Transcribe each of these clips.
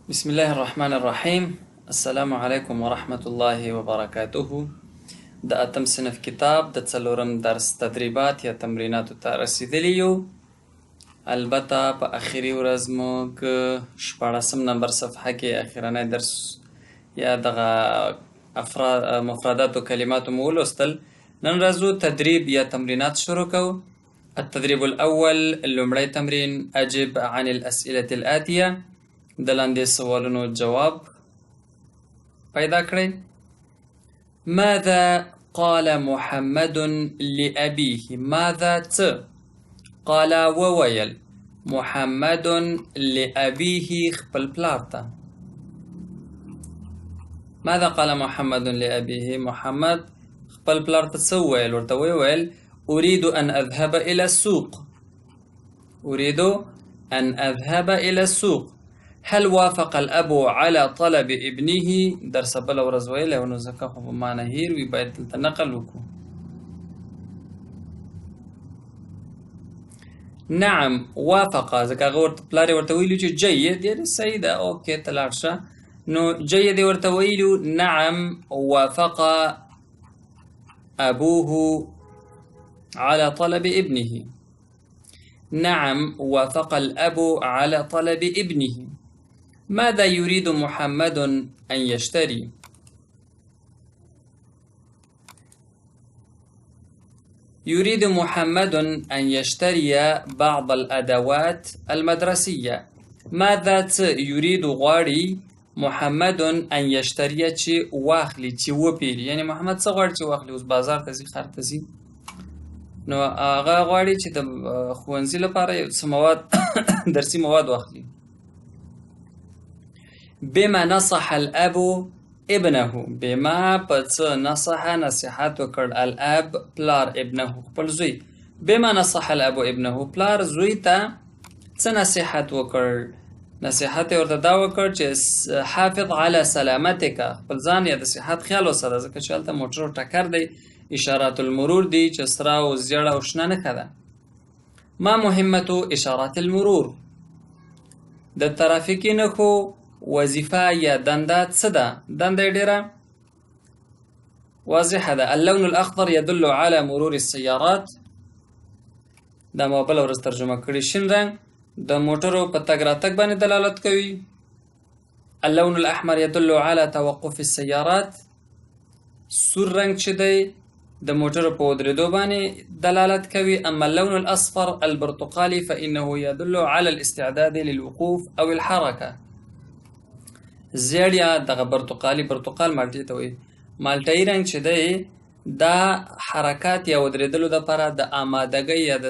بسم الله الرحمن الرحيم. السلام عليكم ورحمة الله وبركاته. د اتم صنف کتاب د څلورم درس تدریبات یا تمریناتو ته رسیدلی یو. البته په اخري ورځ موږ 14 نمبر صفحه کې اخرنی درس یا دغه مفردات او کلمات مو ولوستل. نن راځو تدریب یا تمرینات شروع کوو. التدريب الأول لومړی تمرین أجب عن الأسئلة الآتية. د لاندې سوالونو جواب پیدا کړئ. ماذا قال محمد لأبيه؟ ماذا قال وویل محمد لأبيه خپل پلار ته. ماذا قال محمد لأبيه؟ محمد خپل پلار ته څه وویل؟ ورته وویل أريد أن أذهب إلى السوق. أريد أن أذهب إلى السوق. هل وافق الأب على طلب ابنه؟ درس بل ورځ ویلی نو ځکه خو ما نه هیر وي باید دلته نقل وکړو. نعم وافق، ځکه هغه پلار یې ورته ویلي چې جید یعنې صحیح ده، اوکې ته لاړ شه. نو جید یې ورته ویلو نعم وافق أبوه على طلب ابنه. نعم وافق الأب على طلب ابنه. ماذا يريد محمد أن يشتري؟ يريد محمد أن يشتري بعض الأدوات المدرسية. ماذا يريد غاري محمد أن يشتري چه واخلي چه وپیری؟ یعنی محمد څه غواړي چې واخلي؟ اوس بازار ته ځي، ښار ته ځي، نو هغه غواړي چې د ښوونځي لپاره یو څه مواد درسي مواد واخلي. بما نصح الأب ابنه. بما په څه نصح نصیحت وکړ الأب پلار ابنه خپل زوی. بما نصح الأب ابنه پلار زوی ته څه نصیحت وکړ؟ نصیحت یې ورته دا وکړ چې حافظ على سلامتک، خپل ځان یا د صحت خیال وساته، ځکه چې هلته موټر ټکر دی، اشارات المرور دی چې سره او زیړه او شنه نښه ده. ما مهمة اشارات المرور؟ د ترافیکي نښو وظیفه یا دنده څه ده؟ دنده یې ډېره واضحه ده. اللون الأخضر يدل على مرور السيارات. دا ما بله ورځ ترجمه کړي. شین رنګ د موټرو په تګ راتګ باندې دلالت کوي. اللون الأحمر يدل على توقف السيارات. سور رنګ چې دی د موټرو په ودرېدو باندې دلالت کوي. اما اللون الأصفر البرتقالي فإنه يدل على الاستعداد للوقوف أو الحركة. زیړ یا دغه برتقال مالټې ته وایي. مالټایي رنګ چې دی دا حرکات یا ودرېدلو دپاره د آمادګۍ یا د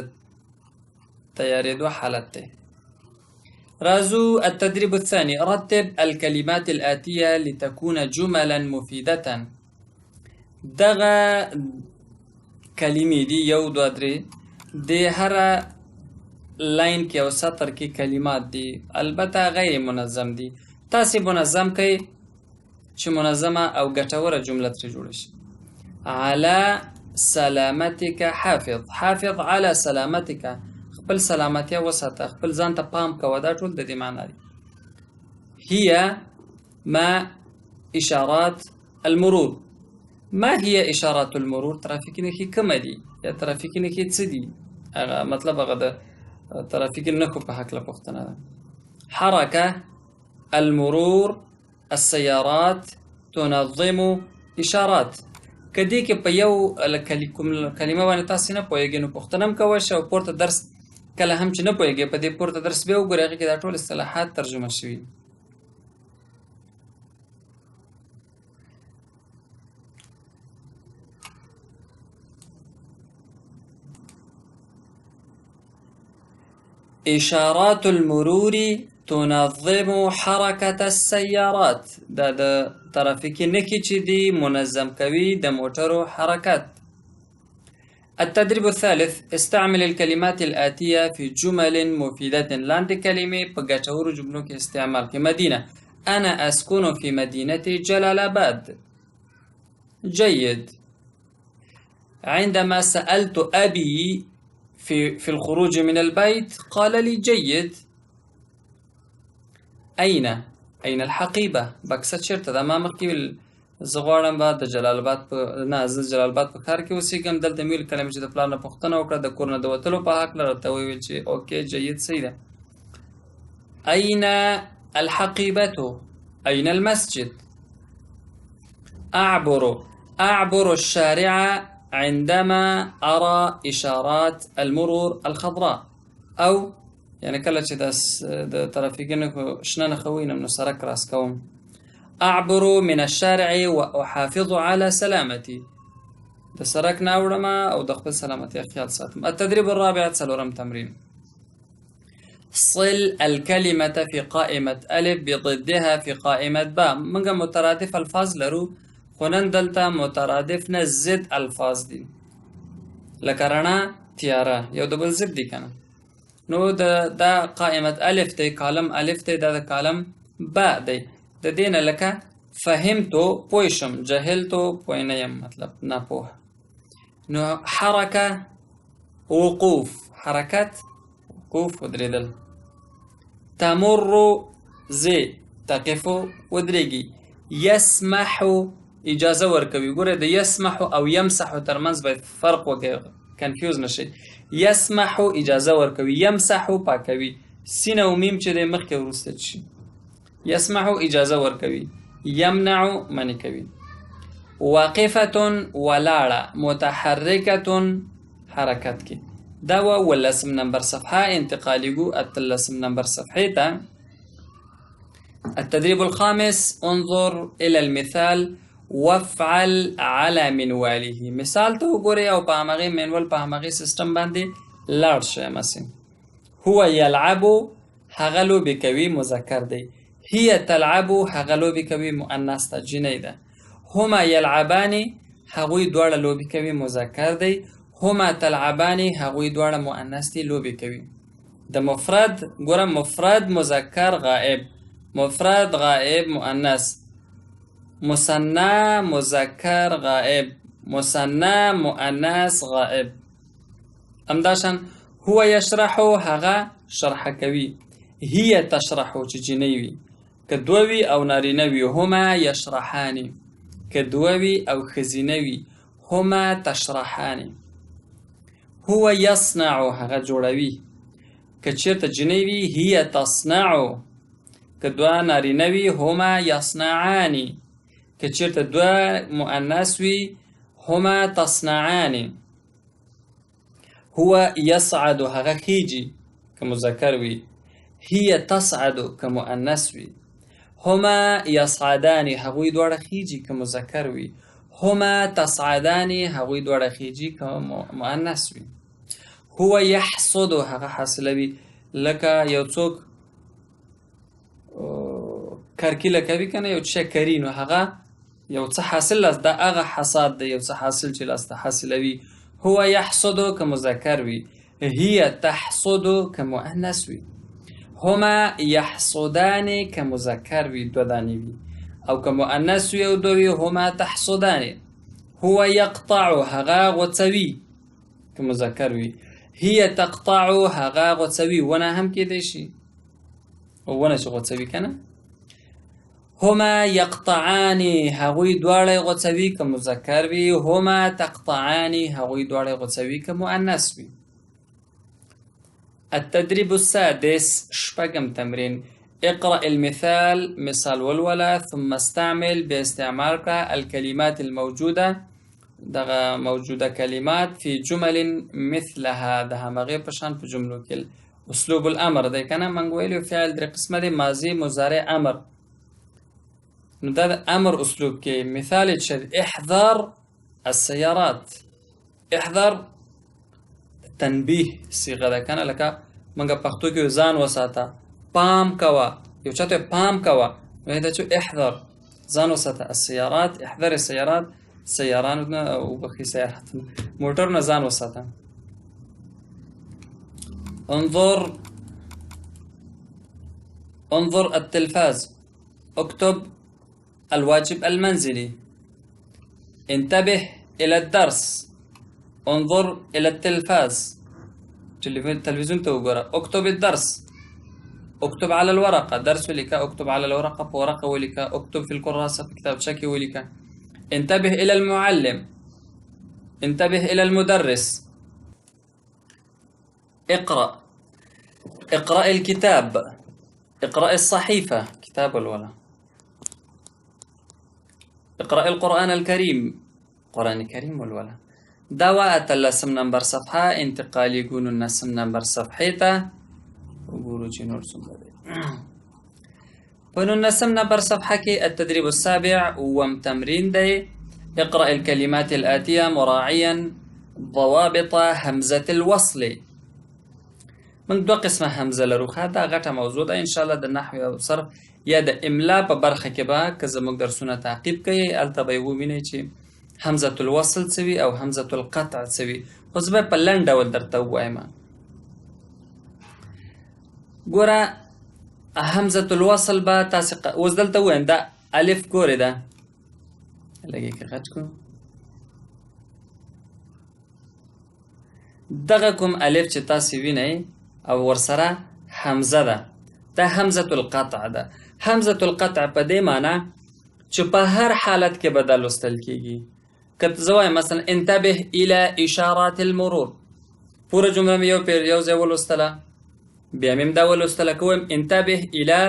تیارېدو حالت دی. رازو التدريب الثاني رتب الكلمات الآتية لتكون جملا مفيدة. دغه کلمې دي یو دوه درې، د هر لاین کې او سطر کې کلمات دي، البته غیر منظم دي. تاسې منظم کړئ چې منظمه او ګټوره جمله ترې جوړه شي. على سلامتك حافظ. حافظ على سلامتك، خپل سلامتیا وساته، خپل ځان ته پام کوه. دا ټول د دې معنا دي. هي ما إشارات المرور. ما هي إشارات المرور؟ ترافیکي نښې کومه دي یا ترافیکي نښې څه دي؟ هغه مطلب هغه د ترافیکي نښو په هکله پوښتنه ده. حرکه، المرور، السيارات، تنظم، إشارات. که دې کې په یو کلمه باندې تاسې نه پوهېږئ نو پوښتنه هم کولی شئ او پورته درس کله هم چې نه پوهېږئ په دې پورته درس بیا وګورئ، هغې کې دا ټول اصطلاحات ترجمه شوي. إشارات المرور تنظم حركة السيارات. دا د ترافیکي نښې چې دي منظم کوي د موټرو حرکت. التدريب الثالث استعمل الكلمات الآتية في جمل مفيدة. لاندې کلمې په ګټورو جملو کې استعمال کړئ. مدينة، أنا أسكن في مدينة جلال آباد. جيد. عندما سألت أبي في الخروج من البيت قال لي جيد. أين؟ أين الحقيبة بکسه چیرته ده؟ ما مخکې ویل زه غواړم به د جلال آباد په نه زه جلال آباد په ښار کې اوسېږم. دلته مې ویل کله مې چې د پلار نه پوښتنه وکړه د کور نه د وتلو په هکله راته وویل چې اوکې جید صحیح ده. أين الحقيبة؟ أين المسجد؟ أعبر الشارع عندما أرى إشارات المرور الخضراء. أو يعني کله چې د ترافیکونو شنه نښه ووینم نو سړک راس کوم. أعبر من الشارع وأحافظ على سلامتي. د سړک نه اوړم او د خپل سلامتۍ خیال ساتم. التدريب الرابع څلورم تمرین. صل الكلمة في قائمة ألف بضدها في قائمة باء. موږ مترادف الفاظ لرو خو نن دلته مترادف نه ضد الفاظ دي لکه رڼا تیاره یو د بل ضد دي کنه. نو دا قائمة ألف دی، کالم الف دی، دا د کالم باء دی. د دې نه لکه فهمتو پوه شم، جهلتو پوه نه یم، مطلب ناپوه. نو حرکه وقوف، حرکت وقوف ودرېدل. تمر زی تقف ودرېږي. يسمح اجازه ورکوي. ګوره د يسمح او يمسح ترمنځ باید فرق وکړي، کنفیوز نشي. يسمح اجازه ورکوي، يمسح پاکوي. سین او میم چې د مخکې وروسته شي. يسمح اجازه ورکوي، يمنع منع کوي. واقفه ولاړه، متحرکه حرکت کې. دا ولسم نمبر صفحه انتقالیگو اتلسم نمبر صفحه تا. التدريب الخامس انظر الى المثال وافعل على منواله. مثال ته وګورئ او په همغې منول په همغې سیستم باندې لاړ شئ. مثلا هو يلعب هغه لوبې کوي مذکر دی. هي تلعب هغه لوبې کوي مؤنث ته جنۍ ده. هما يلعبان هغوی دواړه لوبې کوي مذکر دی. هما تلعبان هغوی دواړه مؤنث دي لوبې کوي. د مفرد ګوره مفرد مذکر غائب، مفرد غائب مؤنث، مثنى مذکر غائب، مثنى مؤنث غائب. همداشان هو یشرح هغه شرح کوي. هي تشرح چې جنۍ وي که دوه وي او نارینه وي. هما یشرحان که دوه وي او ښځینه وي. هما تشرحان. هو يصنع هغه جوړوي که چیرته جنۍ وي. هي تصنع که دوه نارینه وي. هما يصنعان که چیرته دوه مؤنث وي. هما تصنعان. هو يصعد هغه خیجي که مذکر وي. هي تصعد که مؤنث وي. هما يصعدان هغوی دواړه خیجي که مذکر وي. هما تصعدان هغوی دواړه خیجي که مؤنث وي. هو يحصد هغه حاصلوي لکه یو څوک کرکیله کوي کنه یو څه کوي نو هغه یو څه حاصل لاس دا هغه حصاد دی یو څه حاصل چې لاس ته حاصلوي. هو يحصد که مذکر وي. هي تحصد که مؤنث وي. هما يحصدان که مذکر وي دو دانې وي او که مؤنث وي او دو وي. هما تحصدان. هو يقطع هغه غوڅوي که مذکر وي. هي تقطع هغه غوڅوي. ونه هم کېدی شي ونه چې غوڅوي کنه. هما يقطعان هغوی دواړه غوڅوي که مذکر وي. هما تقطعان هغوی دواړه غوڅوي که مؤنث وي. التدريب السادس شپږم تمرین. اقرأ المثال مثال ولوله ثم استعمل باستعمال الكلمات الموجودة دغه موجوده کلمات في جمل مثلها د همغه پشان په جملو کې. اسلوب الامر دی کنه منګ ویلو فعل در قسمه دی ماضی مضارع امر. نو دا د امر اسلوب کې مثال شد احذر السيارات. احذر تنبیه صيغه ده کنه لکه منګ پښتو کې ځان وساته پام کوا یو چاته پام کوا نو دا چې احذر ځان وساته السيارات. احذر السيارات سیاران او بخي سیارات موټر نه ځان وساته. انظر التلفاز. اكتب الواجب المنزلي. انتبه إلى الدرس. انظر إلى التلفاز. تلفزيون ته وګوره. اكتب الدرس. اكتب على الورقة درس ولیکه، اكتب على الورقة په ورقة ولیکه، اكتب في الكراسة په کتابچه کې ولیکه. انتبه إلى المعلم، انتبه إلى المدرس. اقرأ، اقرأ الكتاب، اقرأ الصحيفة، كتاب الولا. اقرأ القرآن الكريم، قرآن الكريم والولا. دواء اللسم نمبر صفحة انتقالي يقولوا النسم نمبر صفحة وقولوا جنور سنبري فنون النسم نمبر صفحة كي التدريب السابع ومتمرين دي. اقرأ الكلمات الآتية مراعيا ضوابط همزة الوصل. من دو قسمه همزه لرو. دا غټه موضوع ده ان شاء الله د نحو او صرف یا د املا په برخه کې به که زموږ درسونه تعقیب کړئ هلته به یې ووینئ چې همزه الوصل څه وي او همزه القطع څه وي. خو زه به په لنډ ډول درته ووایم. ګوره همزه الوصل به تاسې اوس دلته ووایم دا الف ګورې ده لږ یې غټ کړو. دغه کوم الف چې تاسې وینئ او ورسره همزه ده دا همزه القطع ده. همزه القطع په دې معنی چې په هر حالت کې به دا لوستل کیږي. که زه وایم مثلا انتبه الى اشارات المرور پوره جمله مې یو ځای ولوستله بیا مې دا ولوستله. که وایم انتبه الى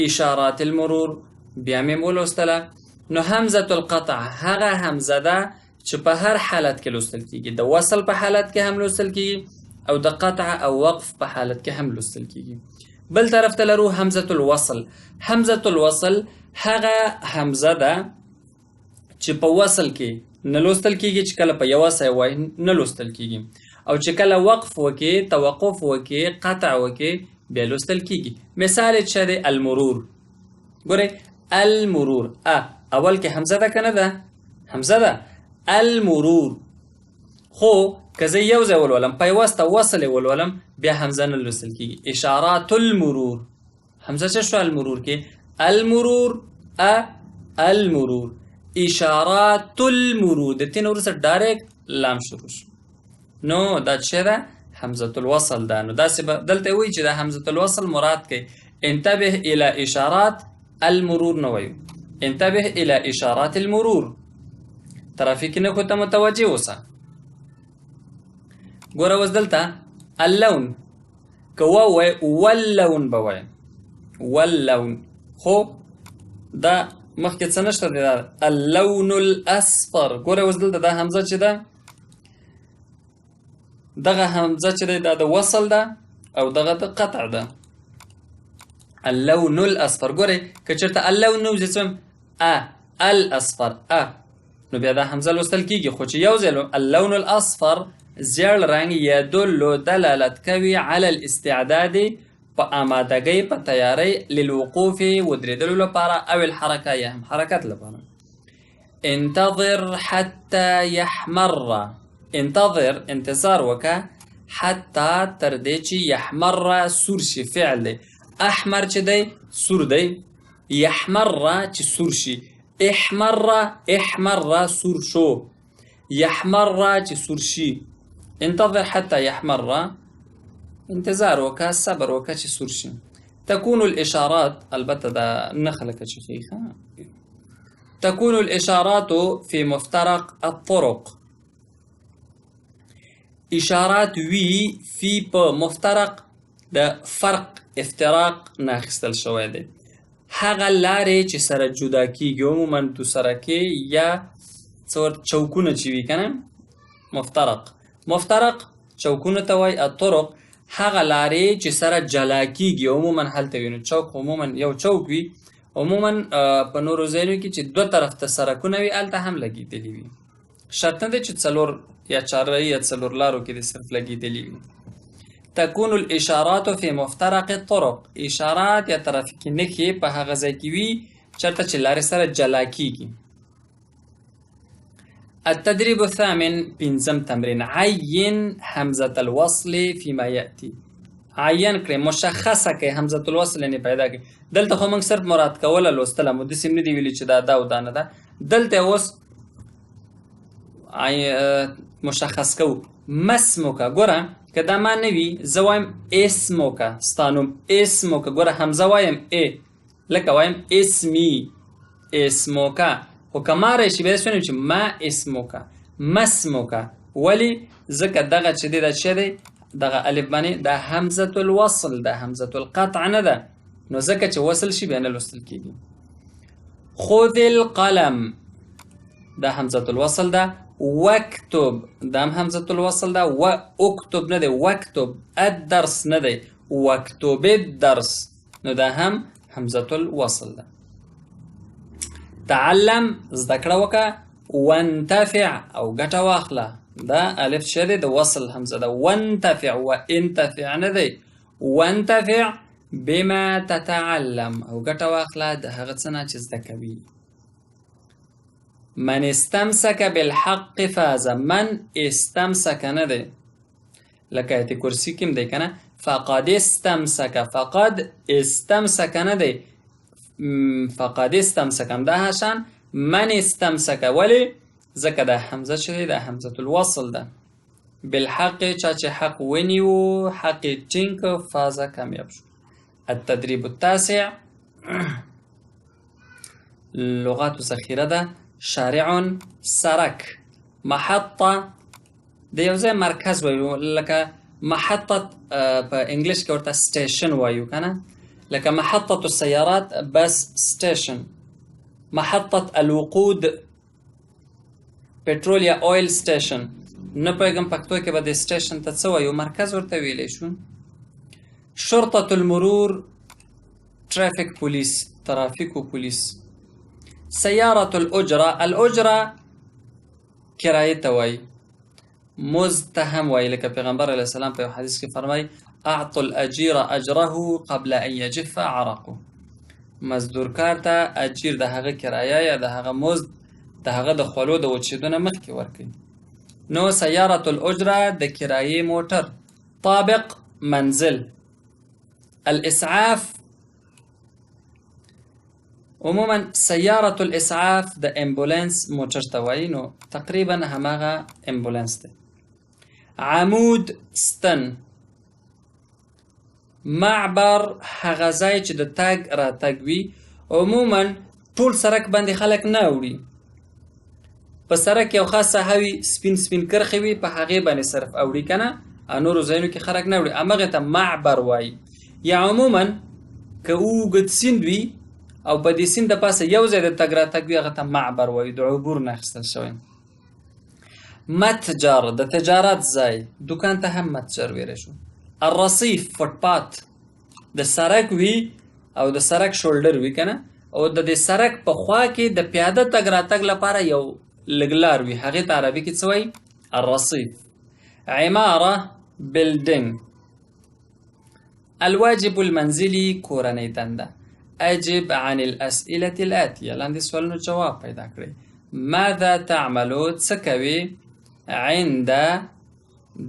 اشارات المرور بیا مې ولوستله. نو همزه القطع هغه همزه ده چې په هر حالت کې لوستل کیږي. د وصل په حالت کې هم لوستل کیږي او د قطع او وقف په حالت کې هم لوستل کیږي. بل طرف ته لرو همزه الوصل. همزه الوصل هغه همزه ده چې په وصل کې نه لوستل کیږي، چې کله په یوه ځای وای نه لوستل کیږي، او چې کله وقف وکې توقف وکې قطع وکې بیا لوستل کیږي. مثال یې څه دی؟ المرور. ګورئ المرور اول کې همزه ده که نه ده؟ همزه ده المرور. خو که زه یو ځای ولولم پیوسته وصل یې ولولم بیا همزه نه لوستل کیږي. اشارات المرور همزه څه شو المرور کې؟ المرور المرور. اشارات المرور د تین وروسته ډایرکټ لام شروع شو. نو دا څه ده؟ همزه الوصل ده. نو داسې به دلته وایي چې دا همزه الوصل مراد کوي. انتبه الى اشارات المرور نه وایو، انتبه الى اشارات المرور. ترافیک نه خو ته متوجه اوسه. ګوره اوس دلته اللون که ووایې واللون به وایې واللون، خو دا مخکې څه نشته دی دا اللون الاصفر. ګوره اوس دلته دا همزه چې ده دغه همزه چې دی دا د وصل ده او دغه د قطع ده. اللون الاصفر. ګورئ که چېرته اللون نه وځي څه الاصفر نو بیا دا همزه لوستل کیږي. خو چې یو ځای اللون الاصفر زیړ رنګ یدل دلالت کوي علی الاستعداد په آمادګۍ په تیاری للوقوف ودرېدلو لپاره او الحرکه یا هم حرکت لپاره. انتظر حتی یحمر. انتظر انتظار وکه حتی تر دې چې یحمر سور شي. فعل دی. احمر چې دی سور دی، یحمر چې سور شي. احمر سور شو، یحمر چې سور شي. انتظر حتى يحمر انتظار وکه صبر وکه چې سور شي. تكون الاشارات البته دا نخلك شيخه تكون الاشارات في مفترق الطرق. اشارات وی فی په مفترق د فرق افتراق ناخستل شوی دی. هغه لارې چې سره جدا کیږي عموما تو سره کې یا څور چوکونه چې وي کنه مفترق چوکونه ته وایي. الطرق هغه لارې چې سره جلا کیږي عموما هلته وي. نو چوک عموما یو چوک وي، عموما په نورو ځایونو کې چې دوه طرف ته سرکونه وي هلته هم لګېدلي وي. شرط نه دی چې څلور یا چارهیي یا څلور لارو کې د صرف لګېدلي وي. تكون الاشارات في مفترق الطرق. اشارات یا ترافیکي نښې په هغه ځای کې وي چېرته چې لارې سره جلا کیږي. التدريب الثامن پنځم تمرین. عین همزة الوصل فيما يأتي. عین کړئ مشخصه کړئ همزة الوصل یعنې پیدا کړئ. دلته خو موږ صرف مراد کوله لوستله مو داسې نه دي ویلي چې دا او دا نه ده. دلته اوس مشخص کوو. مسمک. ګوره که دا ما نه وي زه وایم اسموکه ستا نوم اسموکه ګوره همزه وایم ای لکه وایم اسمي اسموکه خو که ما راشي بیا داسې وایم چې ما اسموکه مسموکه ولې ځکه دغه چې دی دا څه دی دغه الف باندې دا همزة الوصل دا همزة القطع نه ده نو ځکه چې وصل شي بیا نه لوستل کېږي خذ القلم دا همزة الوصل ده واكتب دا هم همزة الوصل ده واكتب نه دی واكتب الدرس نه دی واكتب الدرس نو دا هم همزة الوصل ده تعلم زده کړه وکړه وانتفع او ګټه واخله دا الف څه دی د وصل همزه ده وانتفع وانتفع نه دی وانتفع بما تتعلم او ګټه واخله د هغه څه نه چې زده کوي من استمسك بالحق فاز من استمسك نه دی لکه ایت کرسی کې دی کنه فقد استمسك نه دی فقد استمسك هم ده هشان من استمسك ولی ځکه دا حمزه چې دی دا حمزة الوصل ده بالحق چا چې حق ونیو حق ټینګ فازه کامیاب شو التدریب التاسع لغات ذخیره ده شارع سرک محطه د یو ځای مرکز وایو لکه محطه په انګلیش کې ورته سټیشن وایو کنه لکه محطه السيارات بس ستيشن محطه الوقود پټرول یا اویل سټیشن نه پوهېږم پښتو کې به د سټیشن ته څه وایو مرکز ورته ویلی شو شرطة المرور ترافیک پولیس ترافیکو پولیس سیارة الاجره کرایې ته وایي مزد ته هم وایي لکه پیغمبر علیه السلام په یو حدیث کې فرمایي اعطوا الاجیر اجره قبل ان یجف عرقه مزدور کار ته اجیر د هغه کرایه یا د هغه مزد د هغه د خولو د وچېدو نه مخکې ورکوي نو سیارة الاجره د کرایې موټر طابق منزل الاسعاف عموما سیارة الاسعاف د امبولانس موټر ته وایي نو تقریبا هماغه امبولانس دی عمود ستن معبر هغه ځای چې د تګ راتګ وي عموما ټول سرک باندې خلک نه اوړي په سرک یو خاص ساحه وي سپین سپین کرښې وي په هغې باندې صرف اوړي که نه نورو ځایونو کې خلک نه اوړي همغې ته معبر وایي یا عموما که اوږد سیند وي او په دې سیند د پاسه یو ځای د تګ راتګ وي هغه ته معبر وایي د عبور نه اخیستل شوی متجر د تجارت ځای دوکان ته هم متجر ویلی شو الرصیف فوټپات د سرک وي او د سرک شولډر وي که نه او د دې سرک په خوا کې د پیاده تګ راتګ لپاره یو لګلار وي هغې ته عربي کې څه وایي الرصیف عماره بلډینګ الواجب المنزلي کورنۍ دنده اجب عن الاسئله الاتيه لاندې سوالونو جواب پیدا کړئ ماذا تعملو څه کوي عند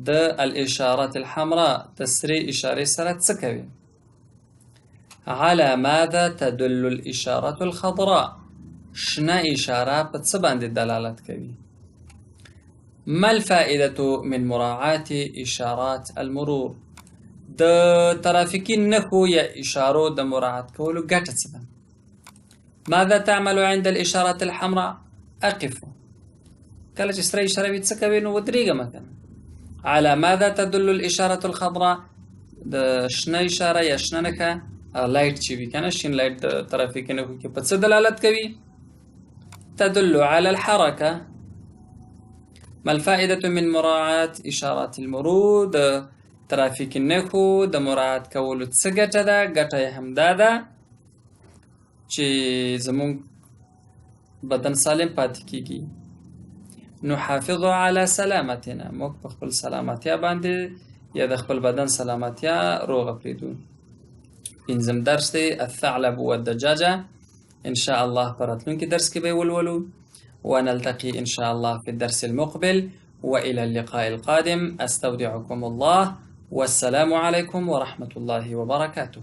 د الاشارات الحمراء د سرې اشارې سره څه کوي على ماذا تدل الاشاره الخضراء شنه اشاره په څه باندې دلالت کوي ما الفائده من مراعاه اشارات المرور د ترافیکي نښو یا اشارو د مراعات کولو ګټه څه ده ماذا تعمل عند الاشارات الحمراء اقف کله چې سره اشاره وي څه کوي نو ودرېږه کنه على ماذا تدل الاشاره الخضراء د شنه اشاره یا شنه نښه لایټ چې وي کنه شین لایټ د ترافیکي نښو کې په څه دلالت کوي تدل على الحركه ما الفائده من مراعاه اشارات المرور د ترافیکي نښو د مراعات کولو څه ګټه ده ګټه یې همدا ده چې زموږ بدن سالم پاتې کیږي نحافظ على سلامتنا موږ په خپل سلامتیا باندې یا د خپل بدن سلامتیا روغه پرېږدو پنځم درس دی الثعلب والدجاجه ان شاء الله په راتلونکي درس کې به ولولو ونلتقي ان شاء الله في الدرس المقبل والى اللقاء القادم استودعكم الله والسلام عليكم ورحمة الله وبركاته